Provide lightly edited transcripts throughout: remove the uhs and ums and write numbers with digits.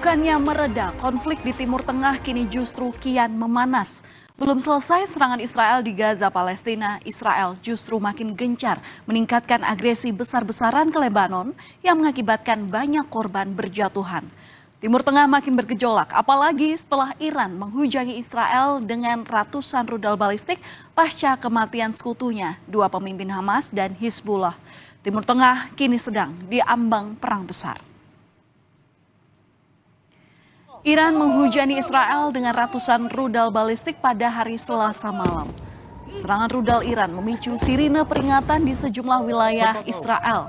Bukannya mereda, konflik di Timur Tengah kini justru kian memanas. Belum selesai serangan Israel di Gaza, Palestina, Israel justru makin gencar meningkatkan agresi besar-besaran ke Lebanon yang mengakibatkan banyak korban berjatuhan. Timur Tengah makin bergejolak, apalagi setelah Iran menghujani Israel dengan ratusan rudal balistik pasca kematian sekutunya, dua pemimpin Hamas dan Hizbullah. Timur Tengah kini sedang diambang perang besar. Iran menghujani Israel dengan ratusan rudal balistik pada hari Selasa malam. Serangan rudal Iran memicu sirine peringatan di sejumlah wilayah Israel.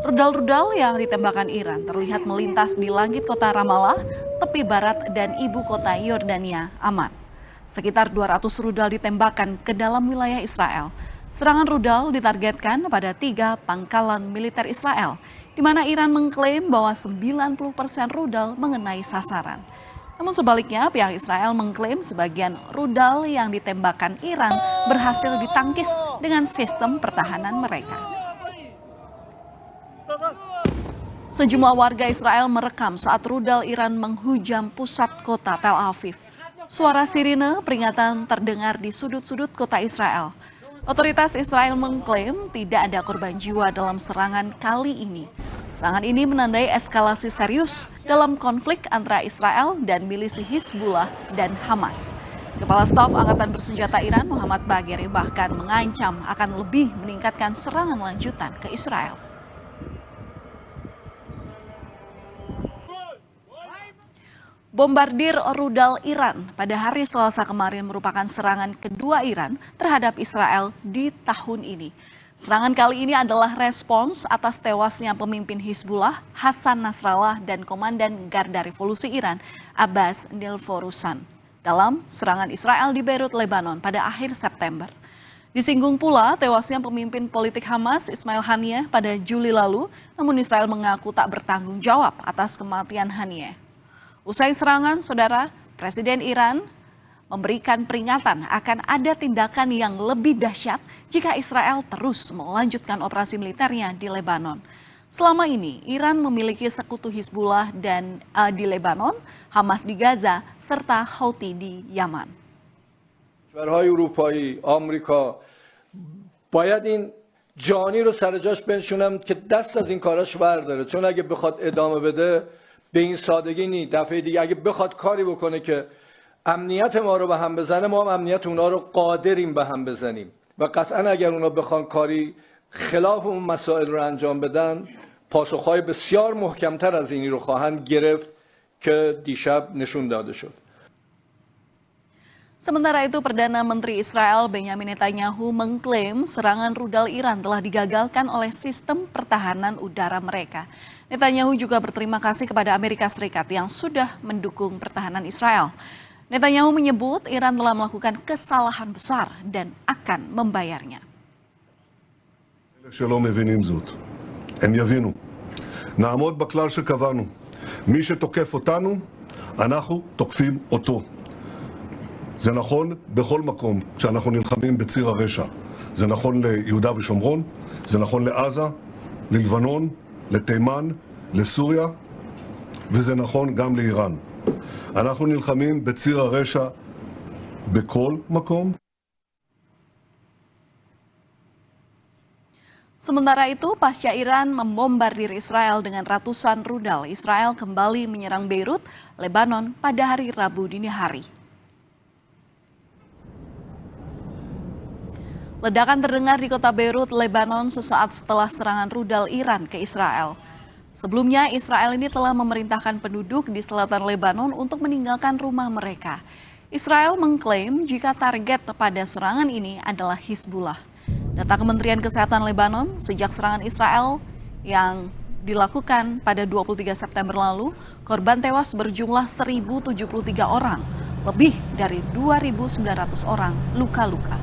Rudal-rudal yang ditembakkan Iran terlihat melintas di langit kota Ramallah, tepi barat dan ibu kota Yordania aman. Sekitar 200 rudal ditembakkan ke dalam wilayah Israel. Serangan rudal ditargetkan pada 3 pangkalan militer Israel, di mana Iran mengklaim bahwa 90% rudal mengenai sasaran. Namun sebaliknya, pihak Israel mengklaim sebagian rudal yang ditembakkan Iran berhasil ditangkis dengan sistem pertahanan mereka. Sejumlah warga Israel merekam saat rudal Iran menghujam pusat kota Tel Aviv. Suara sirine peringatan terdengar di sudut-sudut kota Israel. Otoritas Israel mengklaim tidak ada korban jiwa dalam serangan kali ini. Serangan ini menandai eskalasi serius dalam konflik antara Israel dan milisi Hizbullah dan Hamas. Kepala Staf Angkatan Bersenjata Iran Muhammad Bagheri bahkan mengancam akan lebih meningkatkan serangan lanjutan ke Israel. Bombardir rudal Iran pada hari Selasa kemarin merupakan serangan kedua Iran terhadap Israel di tahun ini. Serangan kali ini adalah respons atas tewasnya pemimpin Hizbullah Hassan Nasrallah dan Komandan Garda Revolusi Iran Abbas Nilforousan dalam serangan Israel di Beirut, Lebanon pada akhir September. Disinggung pula tewasnya pemimpin politik Hamas Ismail Haniyeh pada Juli lalu, namun Israel mengaku tak bertanggung jawab atas kematian Haniyeh. Usai serangan, saudara, Presiden Iran memberikan peringatan akan ada tindakan yang lebih dahsyat jika Israel terus melanjutkan operasi militernya di Lebanon. Selama ini, Iran memiliki sekutu Hizbullah dan di Lebanon, Hamas di Gaza, serta Houthi di Yaman. کشورهای اروپایی، آمریکا باید این جانی رو سر جاش بنشونم که دست از این کاراش برداره، چون اگه بخواد ادامه بده به این سادگی نیست. دفعه دیگه اگه بخواد کاری بکنه که امنیت ما رو به هم بزنه، ما هم امنیت اونا رو قادریم به هم بزنیم و قطعا اگر اونا بخوان کاری خلاف اون مسائل رو انجام بدن، پاسخهای بسیار محکمتر از اینی رو خواهند گرفت که دیشب نشون داده شد. Sementara itu, Perdana Menteri Israel Benjamin Netanyahu mengklaim serangan rudal Iran telah digagalkan oleh sistem pertahanan udara mereka. Netanyahu juga berterima kasih kepada Amerika Serikat yang sudah mendukung pertahanan Israel. Netanyahu menyebut Iran telah melakukan kesalahan besar dan akan membayarnya. שלא מבינים זאת, הם יבינו. נעמוד בכלל שקבענו. מי שתוקף אותנו, אנחנו תוקפים אותו. זה נכון בכל מקום כשאנחנו נלחמים בציר הרשע. זה נכון ליהודה ושומרון, זה נכון לעזה, ללבנון, לתימן, לסוריה, וזה נכון גם לאיראן. אנחנו נלחמים בציר הרשע בכל מקום. Sementara itu, pasca Iran membombardir Israel dengan ratusan rudal, Israel kembali menyerang Beirut, Lebanon pada hari Rabu dini hari. Ledakan terdengar di kota Beirut, Lebanon sesaat setelah serangan rudal Iran ke Israel. Sebelumnya, Israel ini telah memerintahkan penduduk di selatan Lebanon untuk meninggalkan rumah mereka. Israel mengklaim jika target pada serangan ini adalah Hizbullah. Data Kementerian Kesehatan Lebanon, sejak serangan Israel yang dilakukan pada 23 September lalu, korban tewas berjumlah 1.073 orang, lebih dari 2.900 orang luka-luka.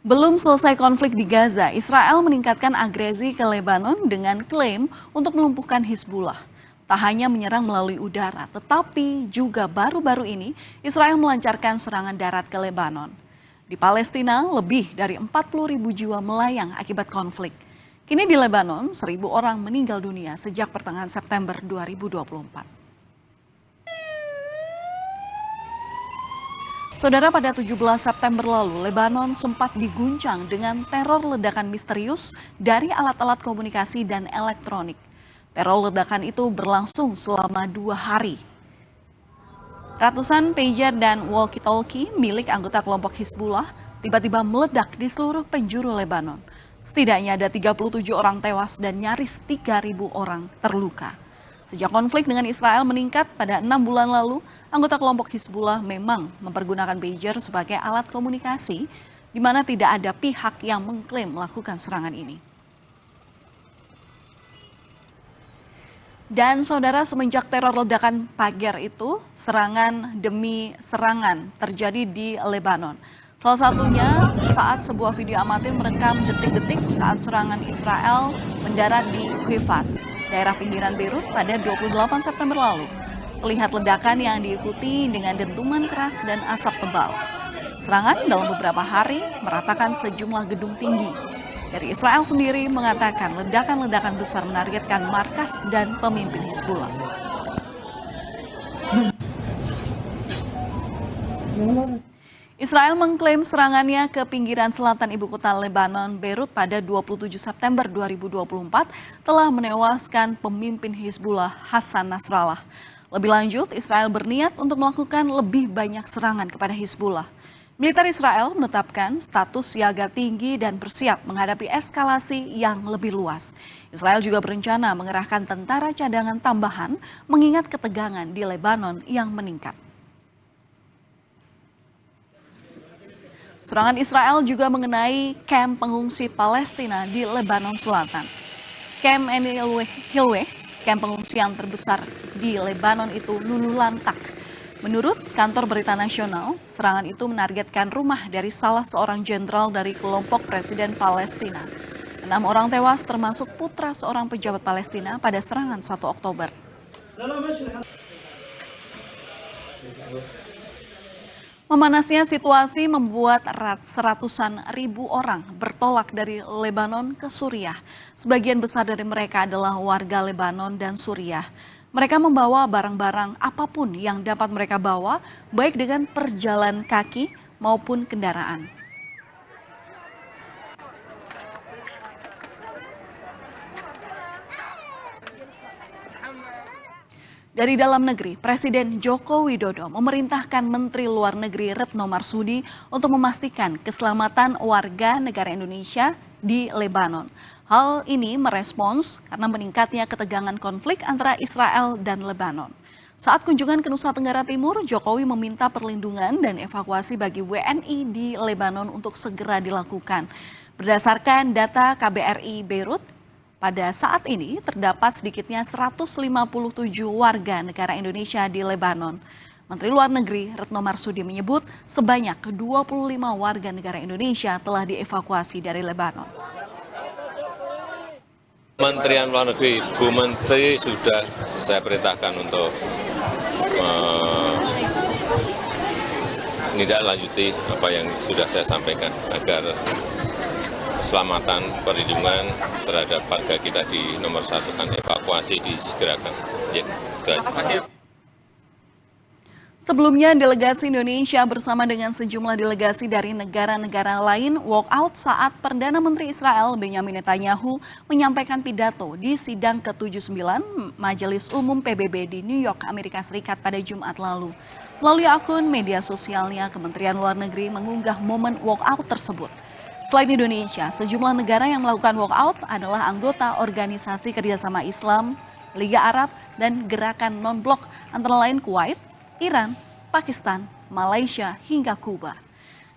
Belum selesai konflik di Gaza, Israel meningkatkan agresi ke Lebanon dengan klaim untuk melumpuhkan Hizbullah. Tak hanya menyerang melalui udara, tetapi juga baru-baru ini Israel melancarkan serangan darat ke Lebanon. Di Palestina, lebih dari 40.000 jiwa melayang akibat konflik. Kini di Lebanon, 1.000 orang meninggal dunia sejak pertengahan September 2024. Saudara, pada 17 September lalu, Lebanon sempat diguncang dengan teror ledakan misterius dari alat-alat komunikasi dan elektronik. Teror ledakan itu berlangsung selama 2 hari. Ratusan pager dan walkie-talkie milik anggota kelompok Hizbullah tiba-tiba meledak di seluruh penjuru Lebanon. Setidaknya ada 37 orang tewas dan nyaris 3.000 orang terluka. Sejak konflik dengan Israel meningkat pada 6 bulan lalu, anggota kelompok Hizbullah memang mempergunakan pager sebagai alat komunikasi, di mana tidak ada pihak yang mengklaim melakukan serangan ini. Dan saudara, semenjak teror ledakan pager itu, serangan demi serangan terjadi di Lebanon. Salah satunya saat sebuah video amatir merekam detik-detik saat serangan Israel mendarat di Kifat, daerah pinggiran Beirut pada 28 September lalu. Terlihat ledakan yang diikuti dengan dentuman keras dan asap tebal. Serangan dalam beberapa hari meratakan sejumlah gedung tinggi. Dari Israel sendiri mengatakan ledakan-ledakan besar menargetkan markas dan pemimpin Hizbullah. Israel mengklaim serangannya ke pinggiran selatan ibu kota Lebanon, Beirut pada 27 September 2024 telah menewaskan pemimpin Hizbullah Hassan Nasrallah. Lebih lanjut, Israel berniat untuk melakukan lebih banyak serangan kepada Hizbullah. Militer Israel menetapkan status siaga tinggi dan bersiap menghadapi eskalasi yang lebih luas. Israel juga berencana mengerahkan tentara cadangan tambahan mengingat ketegangan di Lebanon yang meningkat. Serangan Israel juga mengenai kamp pengungsi Palestina di Lebanon Selatan. Kamp Hilweh, kamp pengungsi yang terbesar di Lebanon itu luluh lantak. Menurut kantor berita nasional, serangan itu menargetkan rumah dari salah seorang jenderal dari kelompok Presiden Palestina. 6 orang tewas termasuk putra seorang pejabat Palestina pada serangan 1 Oktober. Memanasnya situasi membuat seratusan ribu orang bertolak dari Lebanon ke Suriah. Sebagian besar dari mereka adalah warga Lebanon dan Suriah. Mereka membawa barang-barang apapun yang dapat mereka bawa, baik dengan perjalan kaki maupun kendaraan. Dari dalam negeri, Presiden Joko Widodo memerintahkan Menteri Luar Negeri Retno Marsudi untuk memastikan keselamatan warga negara Indonesia di Lebanon. Hal ini merespons karena meningkatnya ketegangan konflik antara Israel dan Lebanon. Saat kunjungan ke Nusa Tenggara Timur, Jokowi meminta perlindungan dan evakuasi bagi WNI di Lebanon untuk segera dilakukan. Berdasarkan data KBRI Beirut, pada saat ini terdapat sedikitnya 157 warga negara Indonesia di Lebanon. Menteri Luar Negeri Retno Marsudi menyebut sebanyak 25 warga negara Indonesia telah dievakuasi dari Lebanon. Kementerian Luar Negeri, Bu Menteri sudah saya perintahkan untuk menindaklanjuti apa yang sudah saya sampaikan agar keselamatan, perlindungan terhadap warga kita di nomor 1 kan evakuasi disegerakan. Ya, itu aja. Sebelumnya, delegasi Indonesia bersama dengan sejumlah delegasi dari negara-negara lain walk out saat Perdana Menteri Israel Benjamin Netanyahu menyampaikan pidato di sidang ke-79 Majelis Umum PBB di New York, Amerika Serikat pada Jumat lalu. Melalui akun media sosialnya, Kementerian Luar Negeri mengunggah momen walk out tersebut. Selain Indonesia, sejumlah negara yang melakukan walk out adalah anggota Organisasi Kerjasama Islam, Liga Arab, dan Gerakan Non-Blok antara lain Kuwait, Iran, Pakistan, Malaysia, hingga Kuba.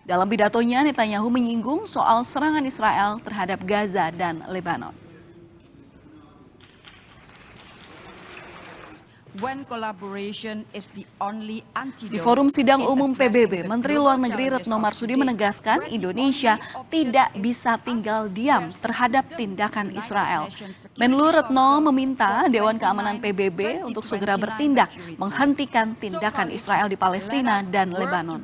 Dalam pidatonya, Netanyahu menyinggung soal serangan Israel terhadap Gaza dan Lebanon. when collaboration is the only antidote. Di forum sidang in umum addressing PBB, the Menteri global Luar Negeri challenges Retno of Marsudi today, menegaskan where the Indonesia only objective tidak is bisa tinggal us diam to terhadap strengthen tindakan the Israel. United Nations Security Menlu Retno Council meminta for Dewan Keamanan PBB 2029 untuk segera bertindak menghentikan tindakan Israel di Palestina dan Lebanon.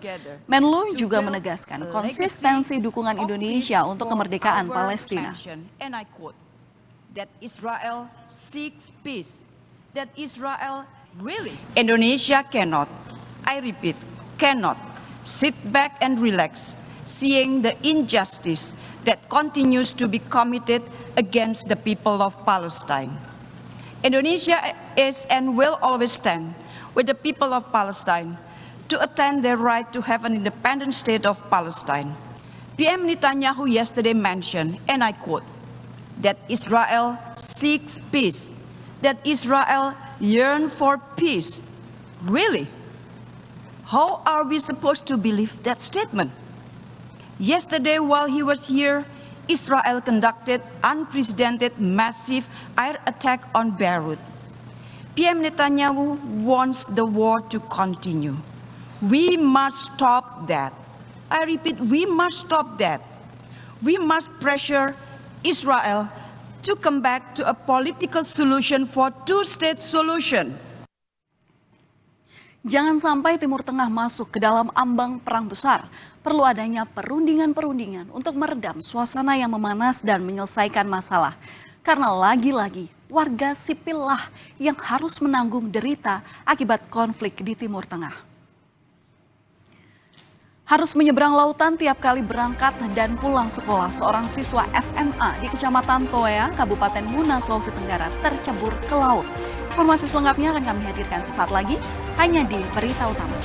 Menlu juga menegaskan konsistensi dukungan Indonesia untuk kemerdekaan Palestina. And I quote, that Israel seeks peace, that Israel really, Indonesia cannot, I repeat, cannot sit back and relax, seeing the injustice that continues to be committed against the people of Palestine. Indonesia is and will always stand with the people of Palestine to attain their right to have an independent state of Palestine. PM Netanyahu yesterday mentioned, and I quote, that Israel seeks peace, that Israel yearns for peace. Really? How are we supposed to believe that statement? Yesterday, while he was here, Israel conducted unprecedented massive air attack on Beirut. PM Netanyahu wants the war to continue. We must stop that. I repeat, we must stop that. We must pressure Israel to come back to a political solution for two-state solution. Jangan sampai Timur Tengah masuk ke dalam ambang perang besar. Perlu adanya perundingan-perundingan untuk meredam suasana yang memanas dan menyelesaikan masalah. Karena lagi-lagi warga sipil lah yang harus menanggung derita akibat konflik di Timur Tengah. Harus menyeberang lautan tiap kali berangkat dan pulang sekolah, seorang siswa SMA di Kecamatan Toea, Kabupaten Muna, Sulawesi Tenggara tercebur ke laut. Informasi selengkapnya akan kami hadirkan sesaat lagi hanya di Berita Utama.